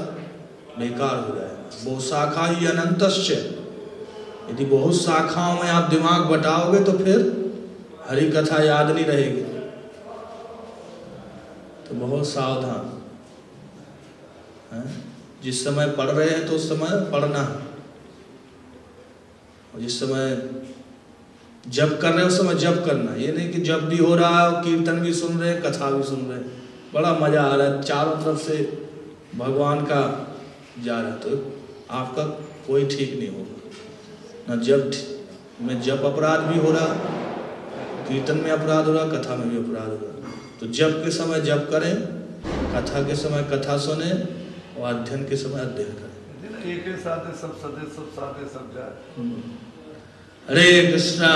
बेकार हो जाएगा। बहुत शाखा ही अनंतश्च, यदि बहुत शाखाओं में आप दिमाग बटाओगे तो फिर हरि कथा याद नहीं रहेगी। तो बहुत सावधान, जिस समय पढ़ रहे हैं तो उस समय पढ़ना है, और जिस समय जप कर रहे हैं उस समय जप करना। ये नहीं कि जप भी हो रहा है, कीर्तन भी सुन रहे हैं, कथा भी सुन रहे हैं, बड़ा मजा आ रहा है, चारों तरफ से भगवान का जा रहा है, तो आपका कोई ठीक नहीं होगा। न जप में जप अपराध भी हो रहा, कीर्तन में अपराध हो रहा, कथा में भी अपराध हो रहा। तो जप के समय जप करें, कथा के समय कथा सुने, और अध्ययन के समय अध्ययन करें। एक के साथ सब सदे सब साथे सब जाए। हरे कृष्णा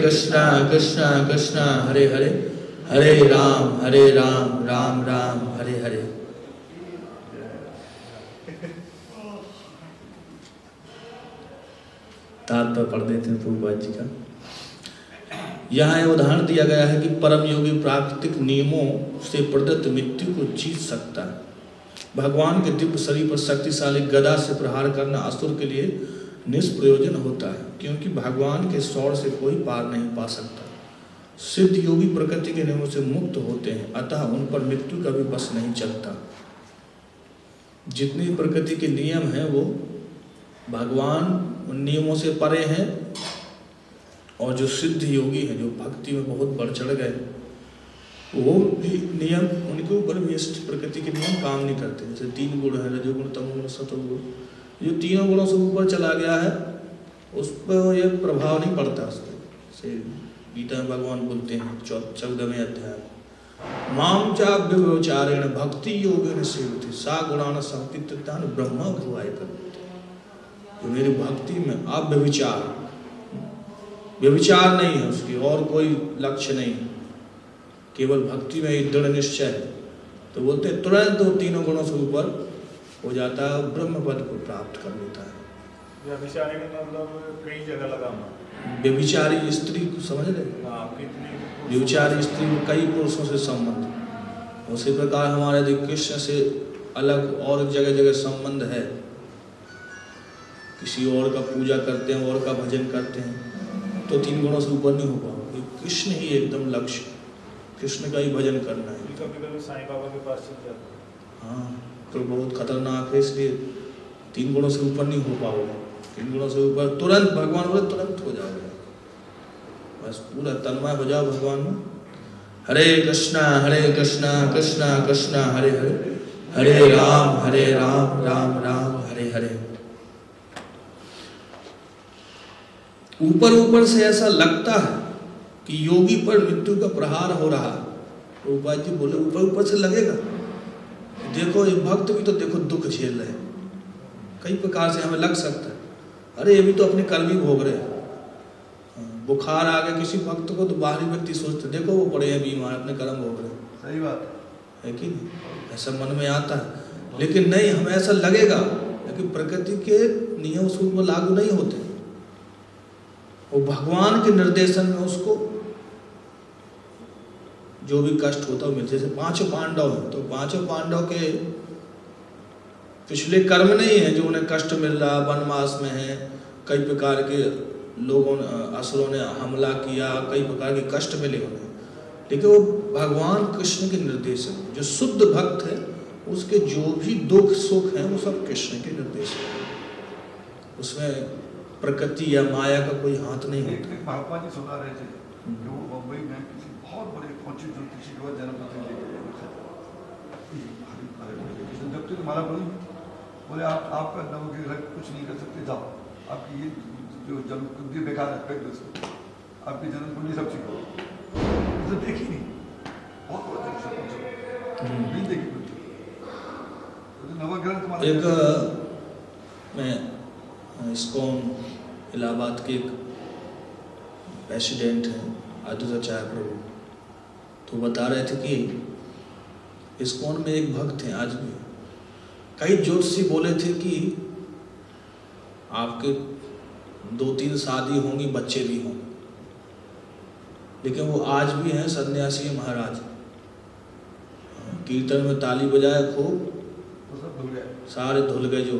कृष्णा कृष्णा हरे हरे, हरे राम राम राम हरे हरे। तात्पर्य पढ़ देते हैं प्रभुपाद जी का। यहाँ उदाहरण दिया गया है कि परम योगी प्राकृतिक नियमों से प्रदत्त मृत्यु को जीत सकता है। भगवान के दिव्य शरीर पर शक्तिशाली गदा से प्रहार करना असुर के लिए निष्प्रयोजन होता है, क्योंकि भगवान के सौर से कोई पार नहीं पा सकता। सिद्ध योगी प्रकृति के नियमों से मुक्त होते हैं, अतः उन पर मृत्यु का भी बस नहीं चलता। जितनी प्रकृति के नियम हैं वो भगवान उन नियमों से परे हैं, और जो सिद्ध योगी हैं, जो भक्ति में बहुत बढ़ चढ़ गए, वो भी नियम, उनके ऊपर भी प्रकृति के नियम काम नहीं करते। जैसे 3 गुण है, रजोगुण तमोगुण सतोगुण, जो तीनों गुणों से ऊपर चला गया है उस पर ये प्रभाव नहीं पड़ता उससे। गीता में भगवान बोलते हैं 14वें अध्याय, माम चाभ्य व्यवचारेण भक्ति योगेन सेवते सा गुणान संकीर्तन ब्रह्म भुवाय करते। जो मेरी भक्ति में अव्यभिचार, व्यभिचार नहीं है उसकी, और कोई लक्ष्य नहीं, केवल भक्ति में दृढ़ निश्चय है, तो बोलते तुरंत वो तीनों गुणों से ऊपर हो जाता है, ब्रह्म पद को प्राप्त कर लेता है। व्यभिचारी का मतलब कई जगह लगा हुआ। व्यभिचारी स्त्री को समझ रहे, व्यभिचारी स्त्री में कई पुरुषों से संबंध, उसी प्रकार हमारे यदि कृष्ण से अलग और जगह जगह संबंध है, किसी और का पूजा करते हैं, और का भजन करते हैं, तो 3 गुणों से ऊपर नहीं हो पाओगे। कृष्ण ही एकदम लक्ष्य, कृष्ण का ही भजन करना है। कभी साईं बाबा के पास चल जाता, हाँ, तो बहुत खतरनाक है, इसलिए 3 गुणों से ऊपर नहीं हो पाओगे। 3 गुणों से ऊपर तुरंत भगवान बोले तुरंत हो जाओगे, बस पूरा तन्मय हो जाओ भगवान में। हरे कृष्णा कृष्णा कृष्णा हरे हरे, हरे राम राम राम हरे हरे। ऊपर ऊपर से ऐसा लगता है कि योगी पर मृत्यु का प्रहार हो रहा है, प्रभुपाद जी बोले ऊपर से लगेगा, देखो ये भक्त भी तो देखो दुख झेल रहे हैं, कई प्रकार से हमें लग सकता है अरे ये भी तो अपने कर्म ही भोग रहे हैं। बुखार आ गया किसी भक्त को तो बाहरी व्यक्ति सोचते देखो वो पड़े हैं बीमार, अपने कर्म भोग रहे हैं। सही बात है कि नहीं, ऐसा मन में आता है। लेकिन नहीं, हमें ऐसा लगेगा, लेकिन प्रकृति के नियम उस पर लागू नहीं होते। वो भगवान के निर्देशन में उसको जो भी कष्ट होता है मिलते। जैसे 5 पांडव हैं तो 5 पांडव के पिछले कर्म नहीं है जो उन्हें कष्ट मिल रहा, वनवास में है, कई प्रकार के लोगों असुरों ने हमला किया, कई प्रकार के कष्ट मिले उन्हें, लेकिन वो भगवान कृष्ण के निर्देश है। जो शुद्ध भक्त है उसके जो भी दुख सुख हैं वो सब कृष्ण के निर्देश है, उसमें प्रकृति या माया का कोई हाथ नहीं होता। एक महात्मा जी सुना रहे थे कि वो मुंबई में किसी बहुत बड़े पहुंचे ज्योतिषी के बाद जन्मपति जब तक माला बोली बोले आपका नव के घर कुछ नहीं कर सकते, जाओ आपकी ये जो जन्म कुंडली बेकार है, फेंक दो इसको, आपकी जन्म कुंडली सब ठीक हो। तो देखी नहीं, बहुत बड़ा नहीं देखी तो नवग्रह तुम्हारा। एक मैं इस्कॉन इलाहाबाद के एक प्रेसिडेंट हैं अद्वैताचार्य प्रभु, तो बता रहे थे कि इस्कॉन में एक भक्त हैं आज भी, कई ज्योतिषी बोले थे कि आपके 2-3 शादी होंगी, बच्चे भी होंगे, लेकिन वो आज भी हैं सन्यासी महाराज। कीर्तन में ताली बजाए खूब, सारे धुल गए जो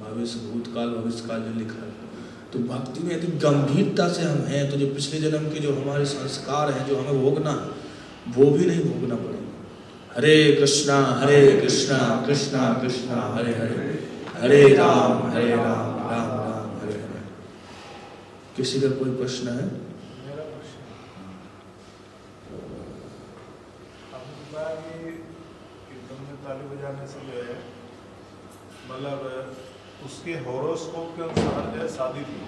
भविष्य भूतकाल भविष्यकाल जो लिखा है। तो भक्ति में यदि गंभीरता से हम हैं तो जो पिछले जन्म के जो हमारे संस्कार हैं जो हमें भोगना है वो भी नहीं भोगना पड़ेगा। हरे कृष्णा कृष्णा कृष्णा हरे हरे, हरे राम राम राम हरे हरे। किसी का कोई प्रश्न है? मेरा प्रश्न आपने बताया कि कीर्तन में ताली बजाने से जो है मतलब उसके हॉरोस्कोप के अनुसार जो है शादी थी,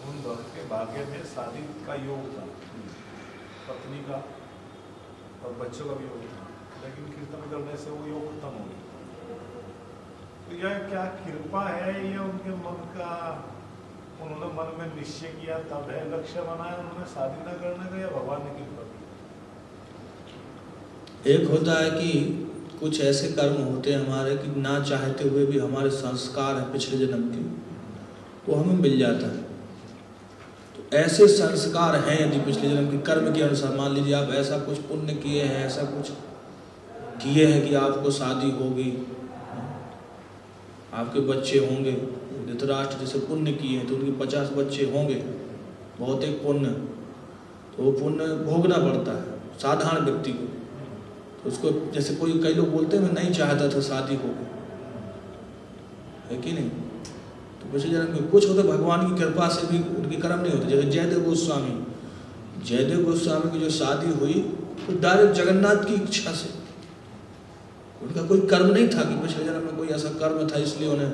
उन भक्त के भाग्य में शादी का योग था, पत्नी का और बच्चों का भी योग था, लेकिन कीर्तन करने से वो योग खत्म हो गया। तो यह क्या कृपा है, ये उनके मन का, उन्होंने मन में निश्चय किया तब है लक्ष्य बनाया उन्होंने शादी न करने का, या भगवान ने कृपा की? एक होता है कि कुछ ऐसे कर्म होते हैं हमारे कि ना चाहते हुए भी हमारे संस्कार हैं पिछले जन्म के, वो हमें मिल जाता है। तो ऐसे संस्कार हैं यदि पिछले जन्म के कर्म के अनुसार, मान लीजिए आप ऐसा कुछ पुण्य किए हैं, ऐसा कुछ किए हैं कि आपको शादी होगी, आपके बच्चे होंगे, धृतराष्ट्र जैसे पुण्य किए हैं तो उनके 50 बच्चे होंगे, बहुत एक पुण्य, तो वो पुण्य भोगना पड़ता है साधारण व्यक्ति को। तो उसको जैसे कोई कई लोग बोलते हैं मैं नहीं चाहता था शादी हो गई, है कि नहीं, तो पिछले जन्म में कुछ होते भगवान की कृपा से भी उनके कर्म नहीं होते। जैसे जयदेव गोस्वामी की जो शादी हुई तो डायरेक्ट जगन्नाथ की इच्छा से, उनका कोई कर्म नहीं था कि पिछले जन्म में कोई ऐसा कर्म था इसलिए उन्हें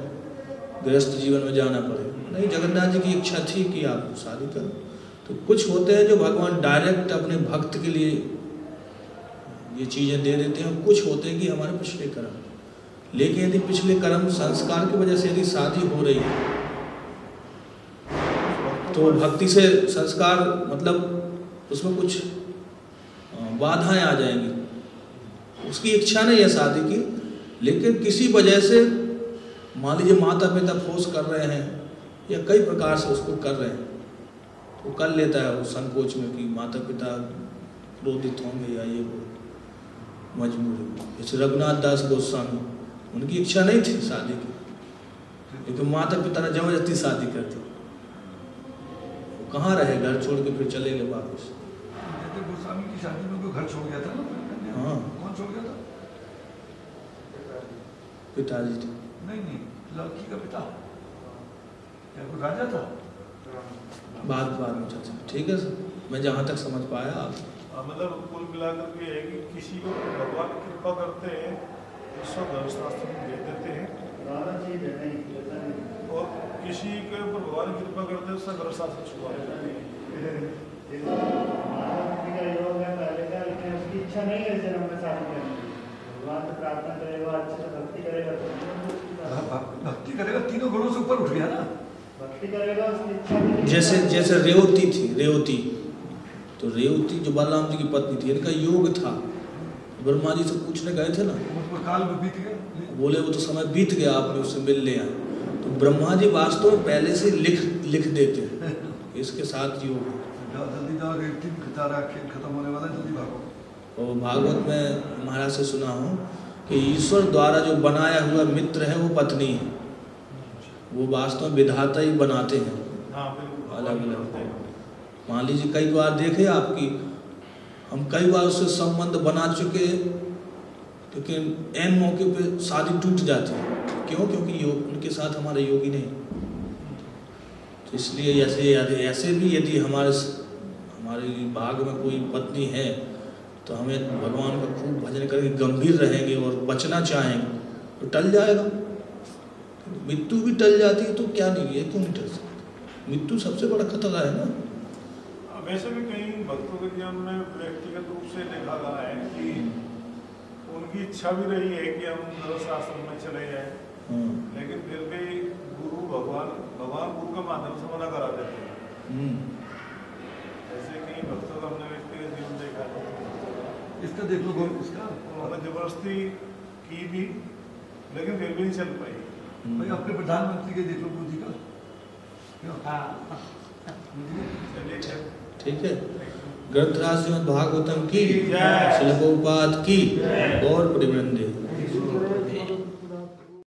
गृहस्थ जीवन में जाना पड़े, नहीं, जगन्नाथ जी की इच्छा थी कि आप शादी करो। तो कुछ होते हैं जो भगवान डायरेक्ट अपने भक्त के लिए ये चीज़ें दे देते हैं, कुछ होते हैं कि हमारे पिछले कर्म। लेकिन यदि पिछले कर्म संस्कार की वजह से यदि शादी हो रही है तो भक्ति से संस्कार मतलब उसमें कुछ बाधाएं आ जाएंगी। उसकी इच्छा नहीं है शादी की, लेकिन किसी वजह से मान लीजिए माता पिता फोर्स कर रहे हैं या कई प्रकार से उसको कर रहे हैं, तो कर लेता है वो संकोच में कि माता पिता क्रोधित होंगे या ये वो मजबूरी। जैसे रघुनाथ दास गोस्वामी, उनकी इच्छा नहीं थी शादी की, लेकिन माता पिता ने जबरदस्ती शादी कर दी। वो कहाँ रहे, घर छोड़ के फिर चले गए वापस। गोस्वामी की शादी में कोई घर छोड़ गया था ना? हाँ, कौन छोड़ गया था? पिताजी थे। नहीं, लड़की का पिता क्या कोई राजा था? बात में चलते ठीक है सर, मैं जहाँ तक समझ पाया आप मतलब कुल मिलाकर के है कि किसी को भगवान कृपा करते हैं उसको धर्मशास्त्र में दे देते हैं, और किसी के ऊपर भगवान कृपा करते हैं उसका धर्मशास्त्र छुपा देते हैं। इच्छा नहीं है जन्म में शादी करने की, भगवान से प्रार्थना करेगा, अच्छे से भक्ति करेगा तो भक्ति करेगा, तीनों गुणों से ऊपर उठ गया ना। भक्ति करेगा, उसकी इच्छा भी नहीं। जैसे रेवती थी, रेवती तो रेवती जो बलराम जी की पत्नी थी, इनका योग था। ब्रह्मा जी से पूछने गए थे ना, उसको काल में बीत गया, बोले वो तो समय बीत गया, आपने उससे मिल लिया। तो ब्रह्मा जी वास्तव में पहले से लिख देते हैं इसके साथ योग। जल्दी जाओ, रेवती बेचारा खेल खत्म होने वाला, जल्दी भागो। और भागवत में महाराज से सुना हूँ कि ईश्वर द्वारा जो बनाया हुआ मित्र है वो पत्नी है, वो वास्तव में विधाता ही बनाते हैं अलग अलग। मान लीजिए कई बार देखे आपकी, हम कई बार उससे संबंध बना चुके, लेकिन एन मौके पे शादी टूट जाती है। क्यों? क्योंकि उनके साथ हमारे योगी नहीं। तो इसलिए ऐसे भी यदि हमारे भाग में कोई पत्नी है तो हमें भगवान का खूब भजन करके गंभीर रहेंगे और बचना चाहेंगे तो टल जाएगा। मृत्यु भी टल जाती है तो क्या नहीं है, क्यों नहीं टल सकती? मृत्यु सबसे बड़ा खतरा है ना। वैसे भी कई भक्तों के जीवन में व्यक्तिगत रूप से देखा गया है कि उनकी इच्छा भी रही है कि हम गृहस्थ आश्रम में चले जाएं, लेकिन फिर भी गुरु भगवान गुरु के माध्यम से मना करा देते हैं। ऐसे कई भक्तों का हमने व्यक्तिगत जीवन देखा है। इसका देख लो, इसका उन्होंने जबरदस्ती की भी, लेकिन फिर भी नहीं चल पाई। भाई अपने प्रधानमंत्री के देख लो, मोदी का। ठीक है। ग्रंथराज श्रीमद् भागवतम की, श्रील प्रभुपाद की, और परिवृंदे।